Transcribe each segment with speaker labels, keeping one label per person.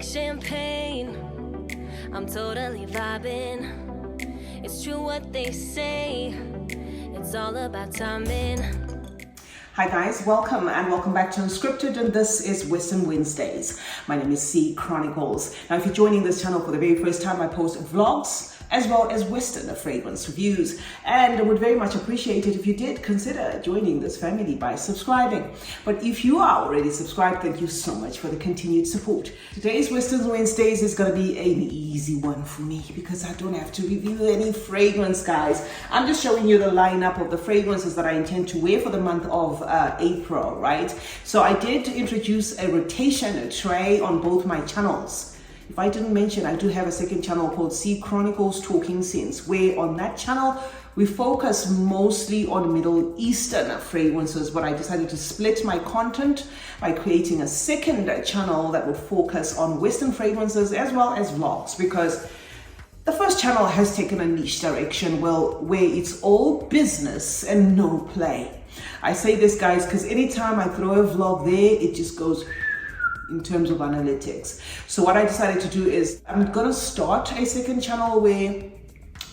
Speaker 1: drink champagne. I'm totally vibing. It's true what they say. It's all about timing.
Speaker 2: Hi guys, welcome back to Unscripted, and this is Western Wednesdays. My name is C Chronicles. Now if you're joining this channel for the very first time, I post vlogs as well as Western fragrance reviews, and I would very much appreciate it if you did consider joining this family by subscribing. But if you are already subscribed, thank you so much for the continued support. Today's Western Wednesdays is going to be an easy one for me because I don't have to review any fragrance, guys. I'm just showing you the lineup of the fragrances that I intend to wear for the month of April, right? So I did introduce a rotation tray on both my channels. If I didn't mention, I do have a second channel called C Chronicles Talking Scents, where on that channel we focus mostly on Middle Eastern fragrances, but I decided to split my content by creating a second channel that would focus on Western fragrances as well as vlogs, because the first channel has taken a niche direction, well, where it's all business and no play. I say this, guys, because anytime I throw a vlog there, it just goes in terms of analytics. So what I decided to do is I'm gonna start a second channel where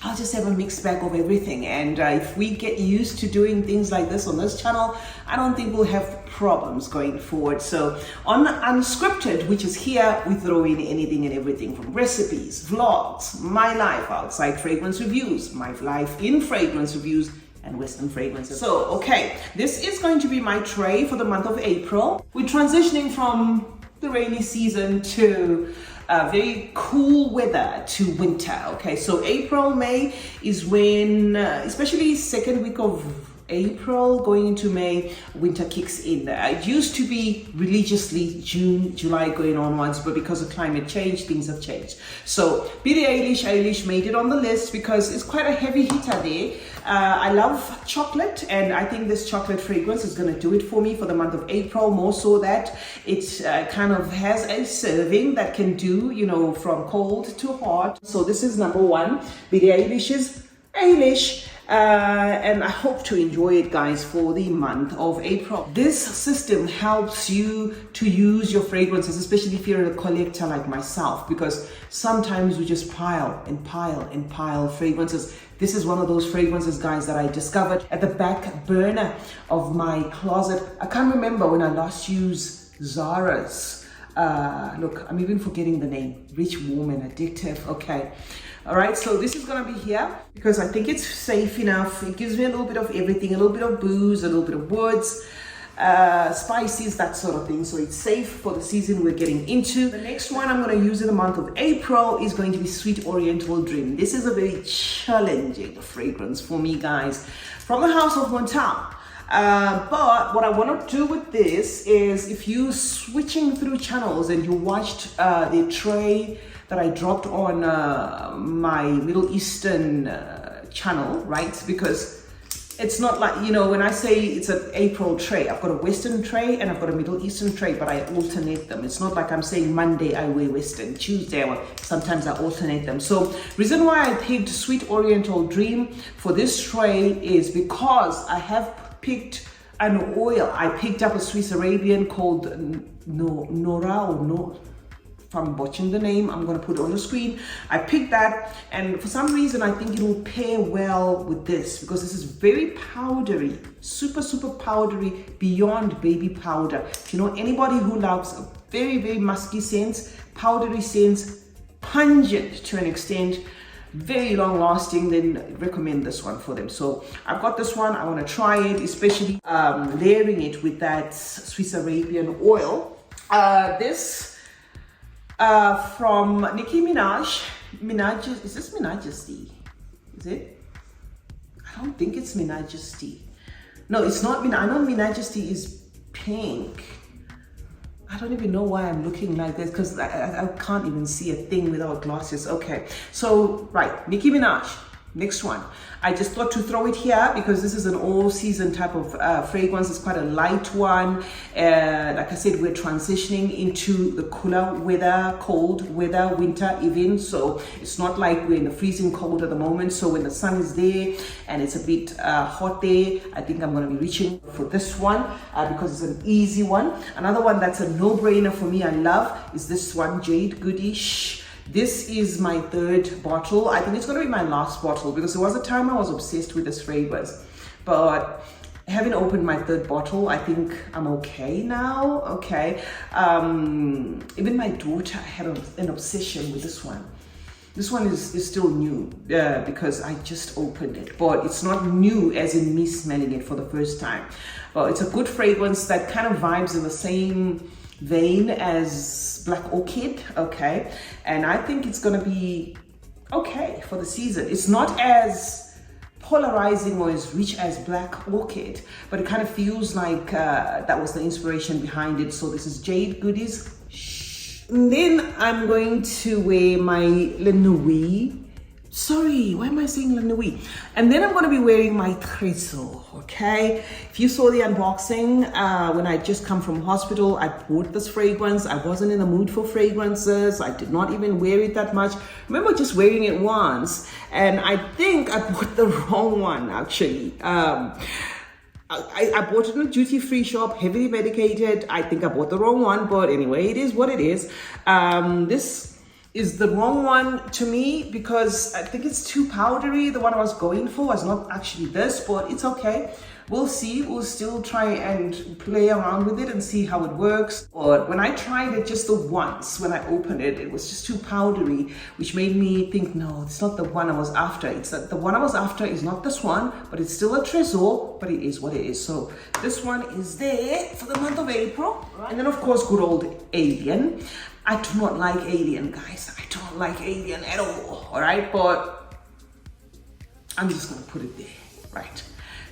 Speaker 2: I'll just have a mixed bag of everything, and if we get used to doing things like this on this channel, I don't think we'll have problems going forward. So on Unscripted, which is here, we throw in anything and everything from recipes, vlogs, my life outside fragrance reviews, my life in fragrance reviews, and Western fragrances. So, okay, this is going to be my tray for the month of April. We're transitioning from the rainy season to very cool weather to winter. Okay, so April, May is when, especially second week of April going into May, winter kicks in. It used to be religiously June, July going onwards, but because of climate change, things have changed. So Billie Eilish made it on the list because it's quite a heavy hitter there. I love chocolate, and I think this chocolate fragrance is going to do it for me for the month of April, more so that it kind of has a serving that can do, you know, from cold to hot. So this is number one, Billie Eilish's Eilish. And I hope to enjoy it, guys, for the month of April. This system helps you to use your fragrances, especially if you're a collector like myself, because sometimes we just pile and pile and pile fragrances. This is one of those fragrances, guys, that I discovered at the back burner of my closet. I can't remember when I last used Zara's. Look, I'm even forgetting the name. Rich, warm, and addictive. Okay. All right, so this is gonna be here because I think it's safe enough. It gives me a little bit of everything, a little bit of booze, a little bit of woods, spices, that sort of thing. So it's safe for the season we're getting into. The next one I'm gonna use in the month of April is going to be Sweet Oriental Dream. This is a very challenging fragrance for me, guys, from the house of Oriental. But what I want to do with this is, if you switching through channels and you watched the tray that I dropped on my Middle Eastern channel, right? Because it's not like, you know, when I say it's an April tray, I've got a Western tray and I've got a Middle Eastern tray, but I alternate them. It's not like I'm saying Monday I wear Western, Tuesday, sometimes I alternate them. So reason why I picked Sweet Oriental Dream for this tray is because I have picked an oil. I picked up a Swiss Arabian called Nora, or no, if I'm botching the name, I'm going to put it on the screen. I picked that, and for some reason I think it will pair well with this because this is very powdery, super powdery, beyond baby powder. If you know anybody who loves a very musky scent, powdery scents, pungent to an extent, very long lasting, then recommend this one for them. So I've got this one. I want to try it, especially layering it with that Swiss Arabian oil. This from Nicki Minaj. Is this Minaj's? Is it? I don't think it's Minaj's. No, it's not. I know Minaj's is pink. I don't even know why I'm looking like this because I can't even see a thing without glasses. Okay, so right, Nicki Minaj. Next one, I just thought to throw it here because this is an all-season type of fragrance. It's quite a light one. Like I said, we're transitioning into the cooler weather, cold weather, winter even. So it's not like we're in the freezing cold at the moment. So when the sun is there and it's a bit hot there, I think I'm going to be reaching for this one because it's an easy one. Another one that's a no-brainer for me, I love, is this one, Jade Goody. This is my third bottle. I think it's going to be my last bottle because there was a time I was obsessed with this fragrance. But having opened my third bottle, I think I'm okay now. Okay. Even my daughter had an obsession with this one. This one is still new because I just opened it. But it's not new as in me smelling it for the first time. But it's a good fragrance that kind of vibes in the same vein as Black Orchid, okay, and I think it's gonna be okay for the season. It's not as polarizing or as rich as Black Orchid, but it kind of feels like that was the inspiration behind it. So this is Jade Goody's And then I'm going to wear my Le Nuit. Sorry, why am I saying Le Nuit? And then I'm going to be wearing my Trésor, okay? If you saw the unboxing, when I just come from hospital, I bought this fragrance. I wasn't in the mood for fragrances. I did not even wear it that much. I remember just wearing it once, and I think I bought the wrong one, actually. I bought it in a duty-free shop, heavily medicated. I think I bought the wrong one, but anyway, it is what it is. This is the wrong one to me because I think it's too powdery. The one I was going for was not actually this, but it's okay. We'll see. We'll still try and play around with it and see how it works. But when I tried it just the once, when I opened it, it was just too powdery, which made me think, no, it's not the one I was after. It's that the one I was after is not this one, but it's still a Trésor, but it is what it is. So this one is there for the month of April. And then, of course, good old Alien. I do not like Alien, guys. I don't like Alien at all right? But I'm just going to put it there, right?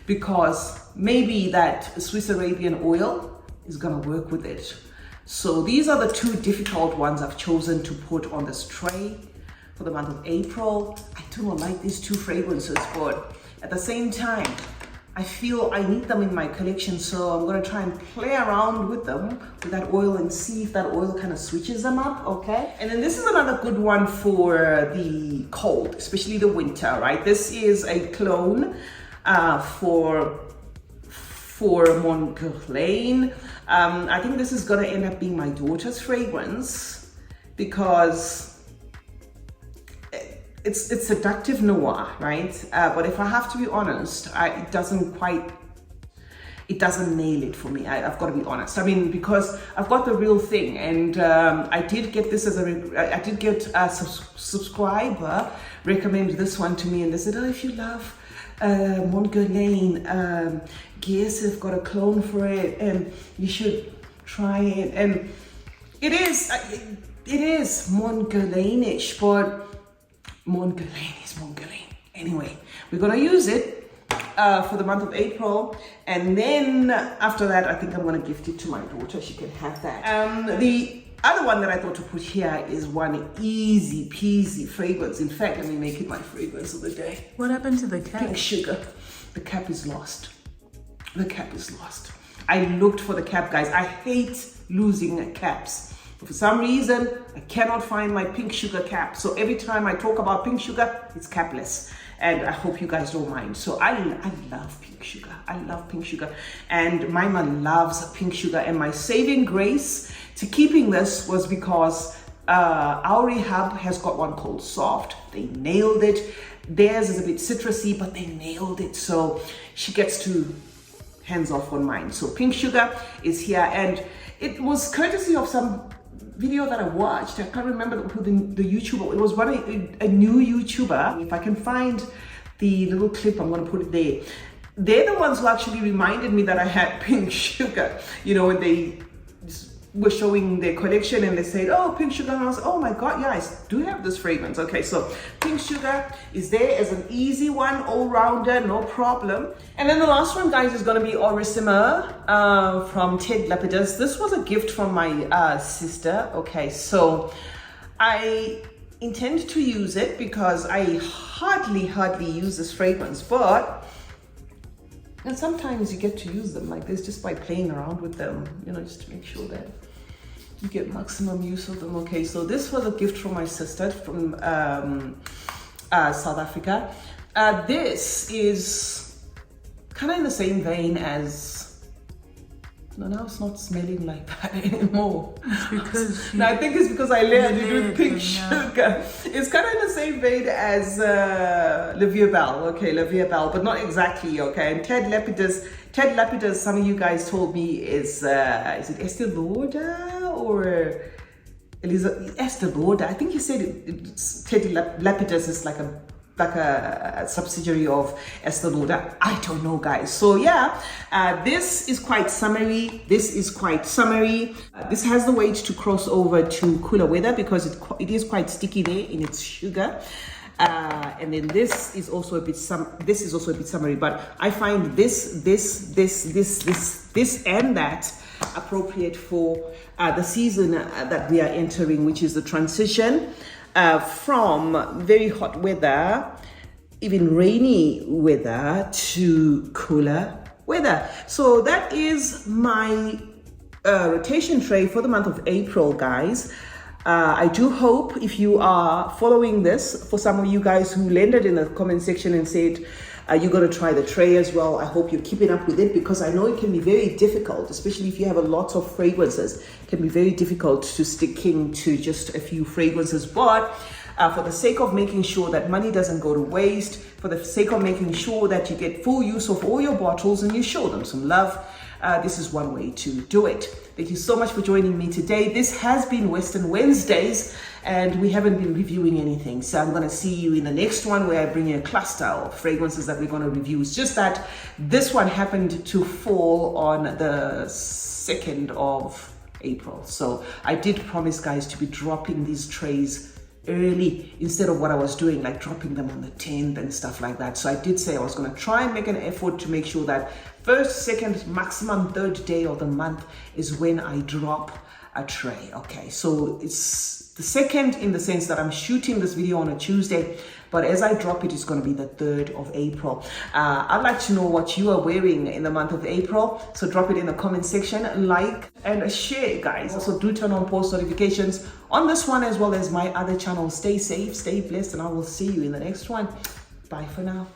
Speaker 2: Because maybe that Swiss Arabian oil is going to work with it. So these are the two difficult ones I've chosen to put on this tray for the month of April. I do not like these two fragrances, but at the same time, I feel I need them in my collection, so I'm going to try and play around with them, with that oil, and see if that oil kind of switches them up, okay? And then this is another good one for the cold, especially the winter, right? This is a clone for Mon Guerlain. I think this is going to end up being my daughter's fragrance because it's seductive noir, right? But if I have to be honest, it doesn't nail it for me. I've got to be honest. I mean, because I've got the real thing, and I did get this I did get a subscriber recommend this one to me, and they said, oh, if you love Mon Guerlain, guess I've got a clone for it, and you should try it. And it is Mon Guerlain-ish, but Mon Guerlain is Mon Guerlain. Anyway, we're gonna use it for the month of April, and then after that, I think I'm gonna gift it to my daughter. She can have that. The other one that I thought to put here is one easy peasy fragrance. In fact, let me make it my fragrance of the day.
Speaker 3: What happened to the cap?
Speaker 2: Pink Sugar. The cap is lost. The cap is lost. I looked for the cap, guys. I hate losing caps. For some reason, I cannot find my Pink Sugar cap. So every time I talk about Pink Sugar, it's capless. And I hope you guys don't mind. So I love Pink Sugar. I love Pink Sugar. And my mom loves Pink Sugar. And my saving grace to keeping this was because our rehab has got one called Soft. They nailed it. Theirs is a bit citrusy, but they nailed it. So she gets to hands off on mine. So Pink Sugar is here. And it was courtesy of some video that I watched. I can't remember who the YouTuber. It was a new YouTuber. If I can find the little clip, I'm going to put it there. They're the ones who actually reminded me that I had Pink Sugar. You know, when they were showing their collection and they said, oh, Pink Sugar, and I was, oh my God, yeah, I do have this fragrance. Okay, so Pink Sugar is there as an easy one, all-rounder, no problem. And then the last one, guys, is going to be Orisa from Ted Lapidus. This was a gift from my sister. Okay, so I intend to use it because I hardly use this fragrance, but and sometimes you get to use them like this just by playing around with them, you know, just to make sure that you get maximum use of them. Okay, so this was a gift from my sister from South Africa. This is kind of in the same vein as, no, now it's not smelling like that anymore.
Speaker 3: It's because
Speaker 2: no, I think it's because I layered it with pink sugar. It's kind of in the same vein as La Vie Belle, okay, La Vie Belle, but not exactly, okay. And Ted Lapidus, some of you guys told me is it Estee Lauder or Estee Lauder? I think you said Ted Lapidus is like a subsidiary of Estee Lauder. I don't know, guys. So yeah, this is quite summery. This has the weight to cross over to cooler weather because it is quite sticky there in its sugar. And then this is also a bit summery, but I find this and that appropriate for the season that we are entering, which is the transition from very hot weather, even rainy weather, to cooler weather. So that is my rotation tray for the month of April, guys. I do hope if you are following this, for some of you guys who landed in the comment section and said you're going to try the tray as well, I hope you're keeping up with it, because I know it can be very difficult, especially if you have a lot of fragrances. It can be very difficult to sticking to just a few fragrances, but for the sake of making sure that money doesn't go to waste, for the sake of making sure that you get full use of all your bottles and you show them some love, this is one way to do it. Thank you so much for joining me today. This has been Western Wednesdays, and we haven't been reviewing anything. So I'm going to see you in the next one, where I bring you a cluster of fragrances that we're going to review. It's just that this one happened to fall on the 2nd of April. So I did promise, guys, to be dropping these trays early instead of what I was doing, like dropping them on the 10th and stuff like that. So I did say I was going to try and make an effort to make sure that first, second, maximum third day of the month is when I drop a tray. Okay, so it's the 2nd in the sense that I'm shooting this video on a Tuesday, but as I drop it, it's going to be the 3rd of April. I'd like to know what you are wearing in the month of April, so drop it in the comment section, like and share, guys. Also do turn on post notifications on this one as well as my other channel. Stay safe, stay blessed, and I will see you in the next one. Bye for now.